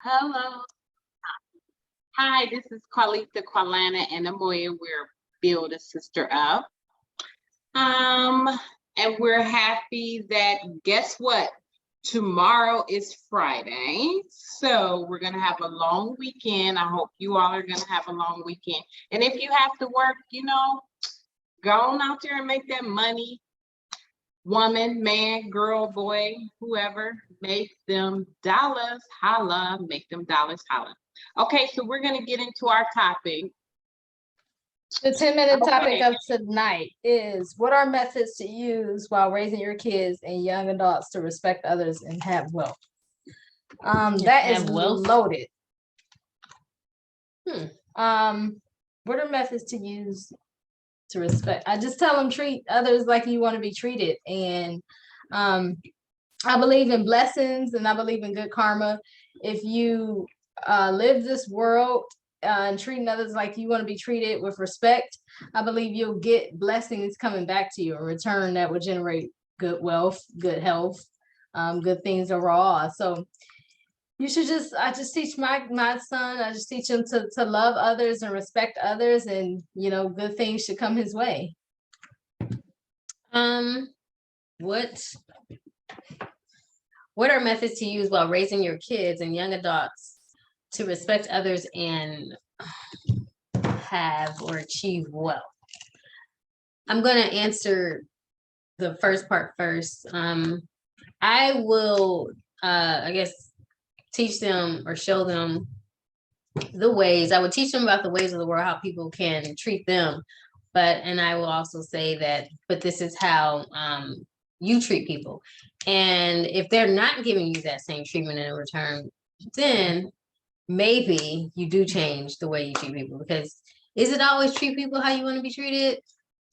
Hello. Hi, this is Carlita, Carlana, and Amoya. We're Build a Sister Up. Um, and we're happy that guess what? Tomorrow is Friday. So we're gonna have a long weekend. I hope you all are gonna have a long weekend. And if you have to work, go on out there and make that money. Woman, man, girl, boy, whoever, make them dollars holla, make them dollars holla. Okay, so we're gonna get into our topic. The 10-minute topic Okay. of tonight is what are methods to use while raising your kids and young adults to respect others and have wealth? That is Have wealth? loaded. Hmm. What are methods to use to respect? I just tell them treat others like you want to be treated. And I believe in blessings and I believe in good karma. If you live this world and treating others like you want to be treated with respect, I believe you'll get blessings coming back to you in return that will generate good wealth, good health, good things overall. So you should I just teach my son, I just teach him to love others and respect others, and good things should come his way. What are methods to use while raising your kids and young adults to respect others and have or achieve wealth? I'm going to answer the first part first. I will, I guess, teach them or show them the ways. I would teach them about the ways of the world, how people can treat them. And I will also say that, but this is how you treat people. And if they're not giving you that same treatment in return, then maybe you do change the way you treat people. Because is it always treat people how you want to be treated?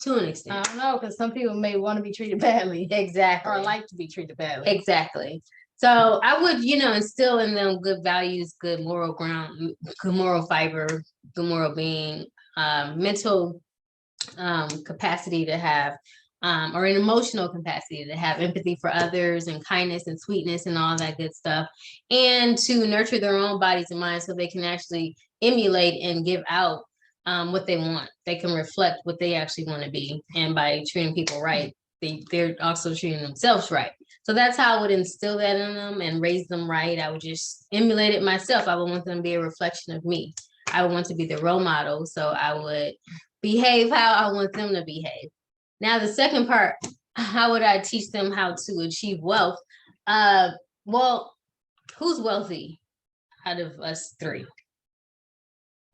To an extent. I don't know, because some people may want to be treated badly. Exactly. Or like to be treated badly. Exactly. So I would, instill in them good values, good moral ground, good moral fiber, good moral being, mental capacity to have, or an emotional capacity to have empathy for others and kindness and sweetness and all that good stuff, and to nurture their own bodies and minds so they can actually emulate and give out what they want. They can reflect what they actually want to be. And by treating people right, they're also treating themselves right. So that's how I would instill that in them and raise them right. I would just emulate it myself. I would want them to be a reflection of me. I would want to be the role model. So I would behave how I want them to behave. Now, the second part, how would I teach them how to achieve wealth? Well, who's wealthy out of us three?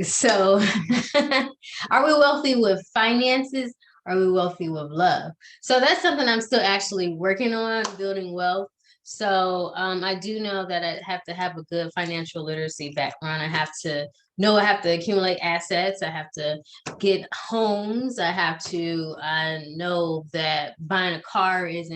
So are we wealthy with finances? Are we wealthy with love? So that's something I'm still actually working on, building wealth. So I do know that I have to have a good financial literacy background. I have to accumulate assets. I have to get homes. I have to know that buying a car it's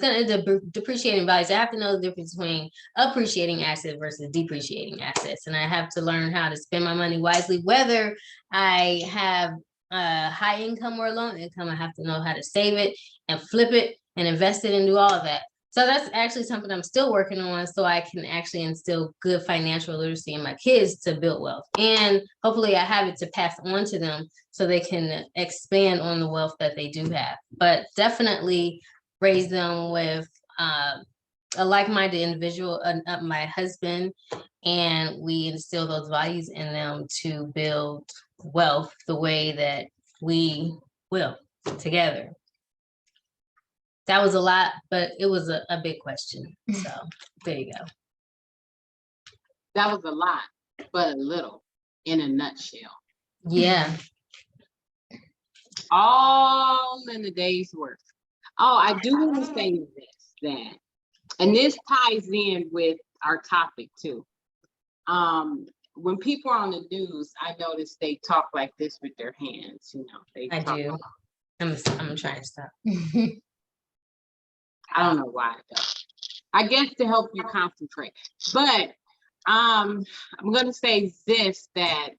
going to depreciate in values. I have to know the difference between appreciating assets versus depreciating assets. And I have to learn how to spend my money wisely, whether I have high income or low income. I have to know how to save it and flip it and invest it and do all of that. So that's actually something I'm still working on, so I can actually instill good financial literacy in my kids to build wealth. And hopefully I have it to pass on to them so they can expand on the wealth that they do have. But definitely raise them with a like-minded individual, my husband, and we instill those values in them to build wealth the way that we will together. That was a lot, but it was a big question. So there you go. That was a lot, but a little in a nutshell. Yeah. All in a day's work. Oh, I do want to say that, and this ties in with our topic too. When people are on the news, I notice they talk like this with their hands. I do. I'm trying to stop. I don't know why though. I guess to help you concentrate. But I'm gonna say this, that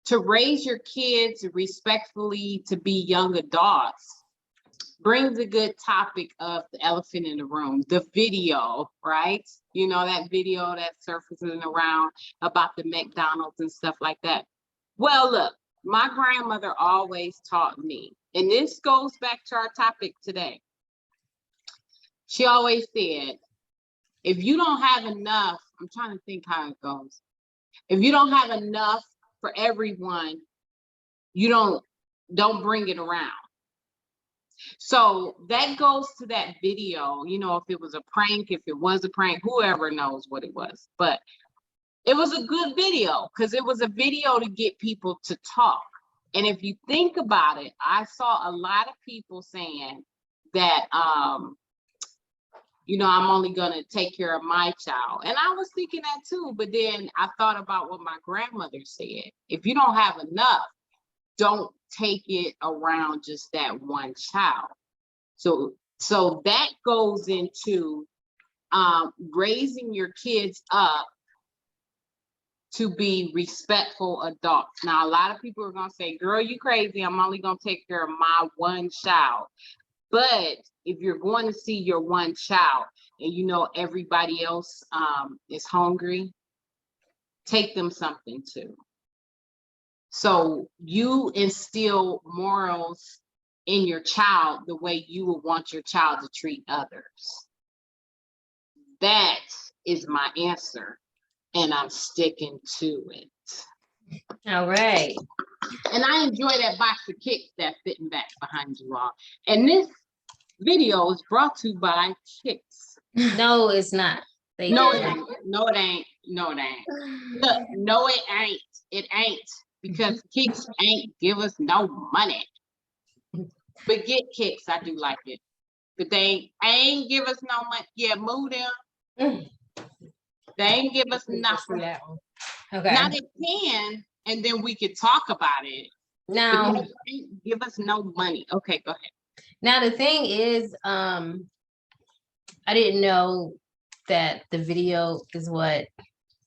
to raise your kids respectfully to be young adults, brings a good topic of the elephant in the room, the video, right? You know, that video that's surfacing around about the McDonald's and stuff like that. Well, look, my grandmother always taught me, and this goes back to our topic today. She always said, if you don't have enough, I'm trying to think how it goes. If you don't have enough for everyone, you don't bring it around. So that goes to that video, you know, if it was a prank, if it was a prank, whoever knows what it was, but it was a good video because it was a video to get people to talk. And if you think about it, I saw a lot of people saying that, you know, I'm only going to take care of my child. And I was thinking that too, but then I thought about what my grandmother said. If you don't have enough, don't take it around just that one child. So that goes into raising your kids up to be respectful adults. Now, a lot of people are gonna say, girl, you crazy, I'm only gonna take care of my one child. But if you're going to see your one child and you know everybody else is hungry, take them something too. So you instill morals in your child the way you would want your child to treat others. That is my answer, and I'm sticking to it. All right. And I enjoy that box of kicks that's sitting back behind you all. And this video is brought to you by Kicks. No, it's not. They No, it can't. ain't. No, it ain't. No, it ain't. Look, no, it ain't. It ain't. Because Kicks ain't give us no money. But get Kicks, I do like it. But they ain't give us no money. Yeah, move them. They ain't give us nothing. That one. Okay. Now they can, and then we could talk about it. But Now, they ain't give us no money. Okay, go ahead. now the thing is, I didn't know that the video is what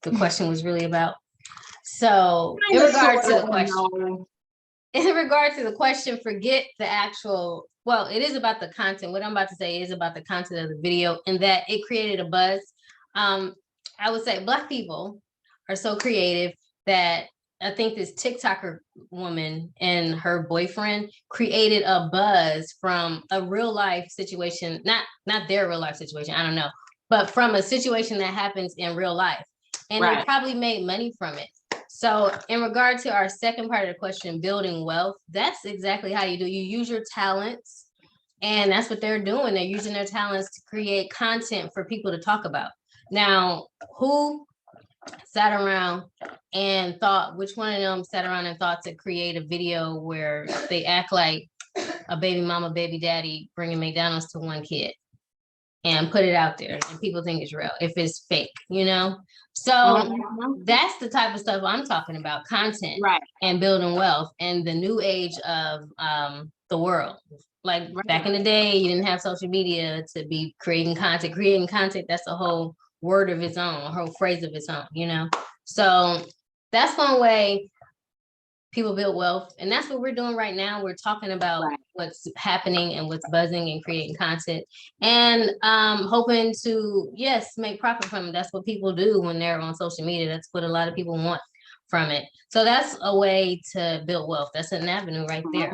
the question was really about. So in regard to the question, in regard to the question, forget the actual, well, it is about the content. What I'm about to say is about the content of the video and that it created a buzz. I would say Black people are so creative that I think this TikToker woman and her boyfriend created a buzz from a real life situation, not their real life situation, I don't know, but from a situation that happens in real life. And they probably made money from it. So in regard to our second part of the question, building wealth, that's exactly how you do. You use your talents, and that's what they're doing. They're using their talents to create content for people to talk about. Now, who sat around and thought, which one of them sat around and thought to create a video where they act like a baby mama, baby daddy bringing McDonald's to one kid and put it out there and people think it's real if it's fake, you know? So that's the type of stuff I'm talking about, content and building wealth and the new age of the world. Like back in the day, you didn't have social media to be creating content. Creating content, that's a whole word of its own, a whole phrase of its own, you know? So that's one way people build wealth. And that's what we're doing right now. We're talking about what's happening and what's buzzing and creating content and hoping to, yes, make profit from it. That's what people do when they're on social media. That's what a lot of people want from it. So that's a way to build wealth. That's an avenue right there.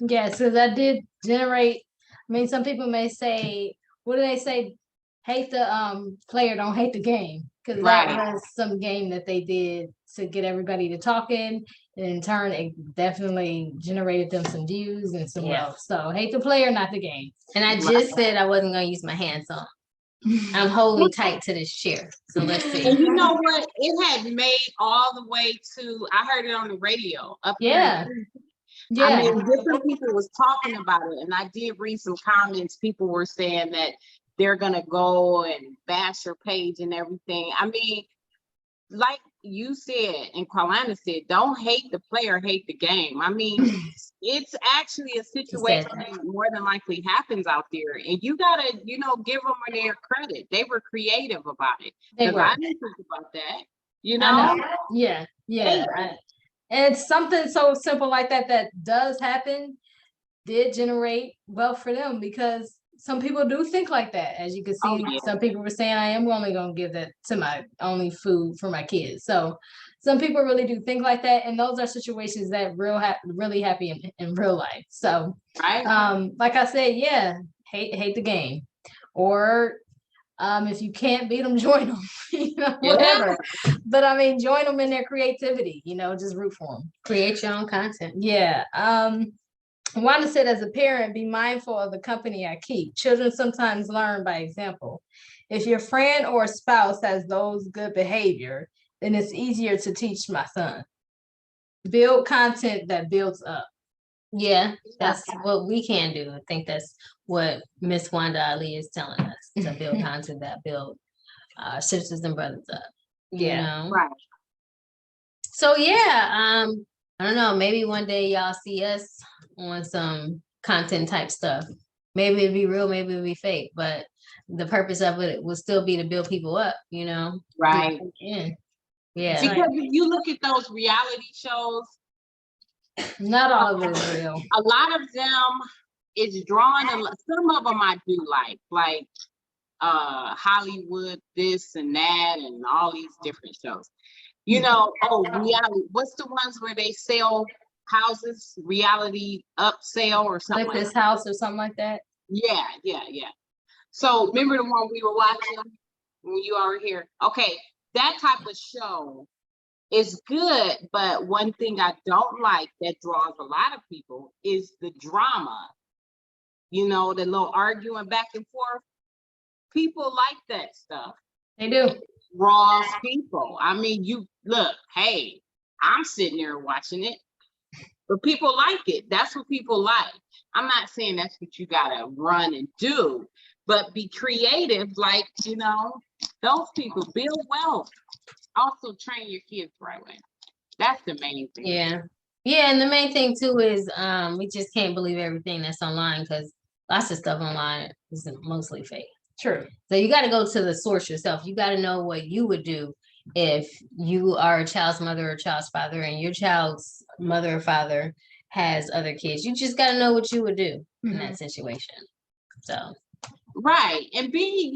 Yeah, so that did generate, I mean, some people may say, what do they say? Hate the player, don't hate the game. Because that was some game that they did to get everybody to talking. And in turn, it definitely generated them some views and some wealth. So hate the player, not the game. And I just said I wasn't going to use my hands on. I'm holding tight to this chair. So let's see. And you know what? It had made all the way to, I heard it on the radio. Up Yeah. Yeah. I mean, different people was talking about it. And I did read some comments. People were saying that they're going to go and bash her page and everything. I mean, like you said, and Carolina said, don't hate the player, hate the game. I mean, it's actually a situation that more than likely happens out there. And you got to, you know, give them their credit. They were creative about it. Because I didn't think about that, you know? Yeah. And it's something so simple like that that does happen. did generate wealth for them, because some people do think like that. As you can Oh, see, yeah. some people were saying, I am only gonna give that to my only food for my kids. So some people really do think like that, and those are situations that really happy in real life. So Right? like I said, yeah, hate the game, or if you can't beat them, join them, Yeah. whatever. But I mean, join them in their creativity, just root for them. Create your own content. Yeah. Wanda said, as a parent, be mindful of the company I keep. Children sometimes learn by example. If your friend or spouse has those good behavior, then it's easier to teach my son. Build content that builds up. Yeah, that's what we can do. I think that's what Miss Wanda Ali is telling us, to build content that build sisters and brothers up. Yeah. Right. So yeah, I don't know, maybe one day y'all see us on some content type stuff. Maybe it'd be real, maybe it'd be fake, but the purpose of it will still be to build people up, Right. Yeah. Yeah. Because if you look at those reality shows, Not all of it is real. a lot of them is drawn. Some of them I do like Hollywood, this and that, and all these different shows. Reality. What's the ones where they sell houses? Reality up sale or something Like like this that. house or something like that. Yeah. So remember the one we were watching when you all were here? Okay, that type of show is good, but one thing I don't like that draws a lot of people is the drama. The little arguing back and forth. People like that stuff. They do. Draws people. I mean, you look, hey, I'm sitting there watching it, but people like it. That's what people like. I'm not saying that's what you gotta run and do, but be creative, like, those people build wealth. Also train your kids the right way. That's the main thing. Yeah. Yeah, and the main thing too is we just can't believe everything that's online, because lots of stuff online is mostly fake. True. So you got to go to the source yourself. You got to know what you would do if you are a child's mother or child's father, and your child's mother or father has other kids. You just got to know what you would do in that situation. So Right. And be,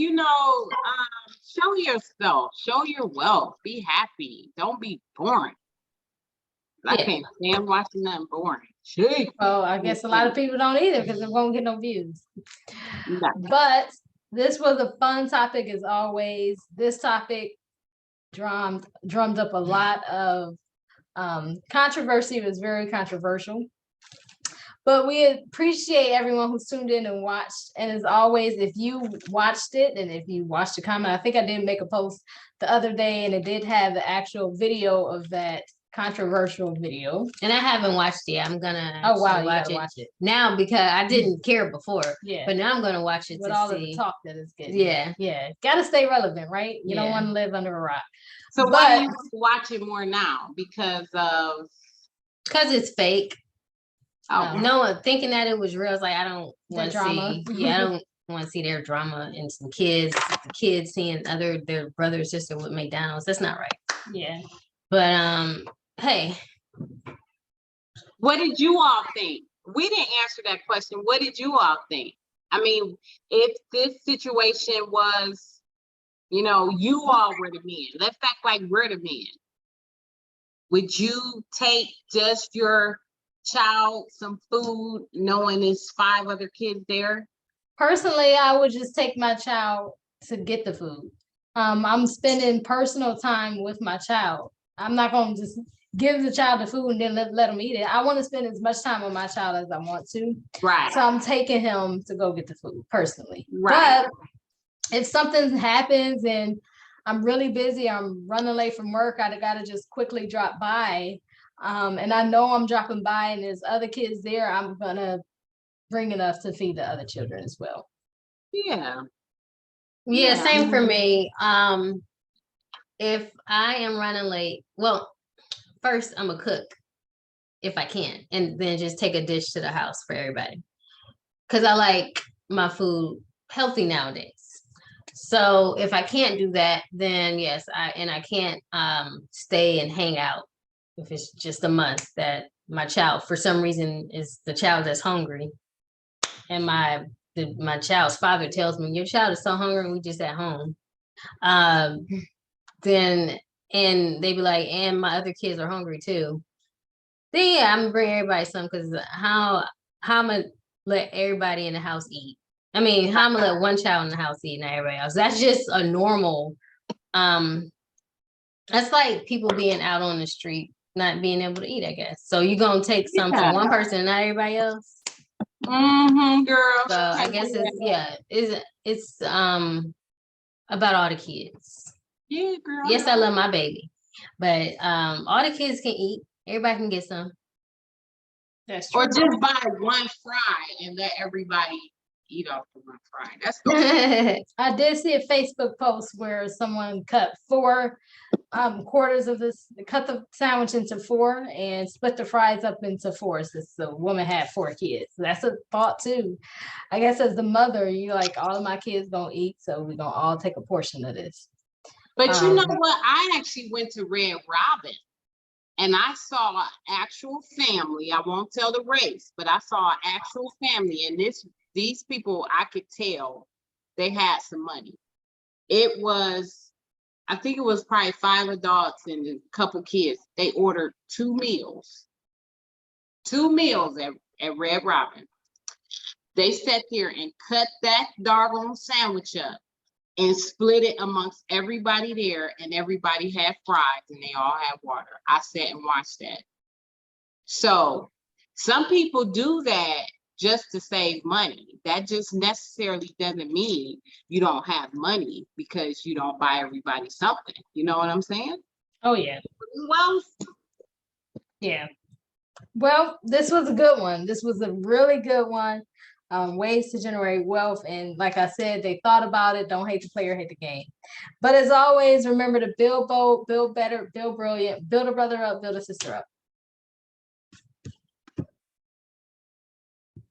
show yourself, show your wealth, be happy. Don't be boring. I Yeah. can't stand watching nothing boring. Jeez. Well, I guess a lot of people don't either, because it won't get no views. No. But this was a fun topic as always. This topic drummed up a lot of controversy. It was very controversial. But we appreciate everyone who's tuned in and watched. And as always, if you watched it and if you watched the comment, I think I did make a post the other day, and it did have the actual video of that controversial video. And I haven't watched it. I'm gonna Oh wow, actually you gotta watch it now, because I didn't care before. Yeah. But now I'm gonna watch it with to all see. of the talk that is getting. Yeah. Gotta stay relevant, right? You don't Yeah. want to live under a rock. So why do you watch it more now? Because of it's fake. oh, No one thinking that it was real. It's like, I don't want to drama. see. Yeah, I don't want to see their drama and some kids. The kids seeing their brother or sister with McDonald's. That's not right. Yeah. But hey, what did you all think? We didn't answer that question. What did you all think? I mean, if this situation was, you all were the men. Let's act like we're the men. Would you take just your child some food, knowing there's 5 other kids there? Personally, I would just take my child to get the food. I'm spending personal time with my child. I'm not going to just give the child the food and then let them eat it. I want to spend as much time with my child as I want to. Right. So I'm taking him to go get the food personally. Right. But if something happens and I'm really busy, I'm running late from work, I gotta just quickly drop by. And I know I'm dropping by and there's other kids there, I'm gonna bring enough to feed the other children as well. Yeah. yeah, same for me. If I am running late, well, first I'm a cook if I can, and then just take a dish to the house for everybody, because I like my food healthy nowadays. So if I can't do that, then yes, I can't stay and hang out if it's just a month that my child for some reason is the child that's hungry, and my child's father tells me, your child is so hungry and we just at home, then and they be like, and my other kids are hungry too, then yeah, I'm gonna bring everybody some, because how I'm gonna let everybody in the house eat. I mean, how I'm gonna let one child in the house eat and not everybody else. That's just a normal, that's like people being out on the street, not being able to eat, I guess. So you're gonna take some from one person and not everybody else. Mm-hmm, girl. So I guess it's about all the kids. Yeah, girl. Yes, I love my baby, but all the kids can eat. Everybody can get some. That's true. Or just buy one fry and let everybody eat off the one fry. That's good. I did see a Facebook post where someone cut 4 quarters of this, cut the sandwich into 4 and split the fries up into 4. So the woman had 4 kids. That's a thought too. I guess as the mother, you like, all of my kids gonna eat, so we're gonna all take a portion of this. But you know what? I actually went to Red Robin and I saw an actual family. I won't tell the race, but I saw an actual family, and these people, I could tell they had some money. It was, I think it was probably 5 adults and a couple kids. They ordered 2 meals. 2 meals at Red Robin. They sat there and cut that doggone sandwich up and split it amongst everybody there, and everybody had fries and they all had water. I sat and watched that. So some people do that just to save money. That just necessarily doesn't mean you don't have money because you don't buy everybody something. You know what I'm saying? Oh yeah. Well, Yeah. Well, this was a good one. This was a really good one. Ways to generate wealth. And like I said, they thought about it. Don't hate the player, hate the game. But as always, remember to build bold, build better, build brilliant, build a brother up, build a sister up.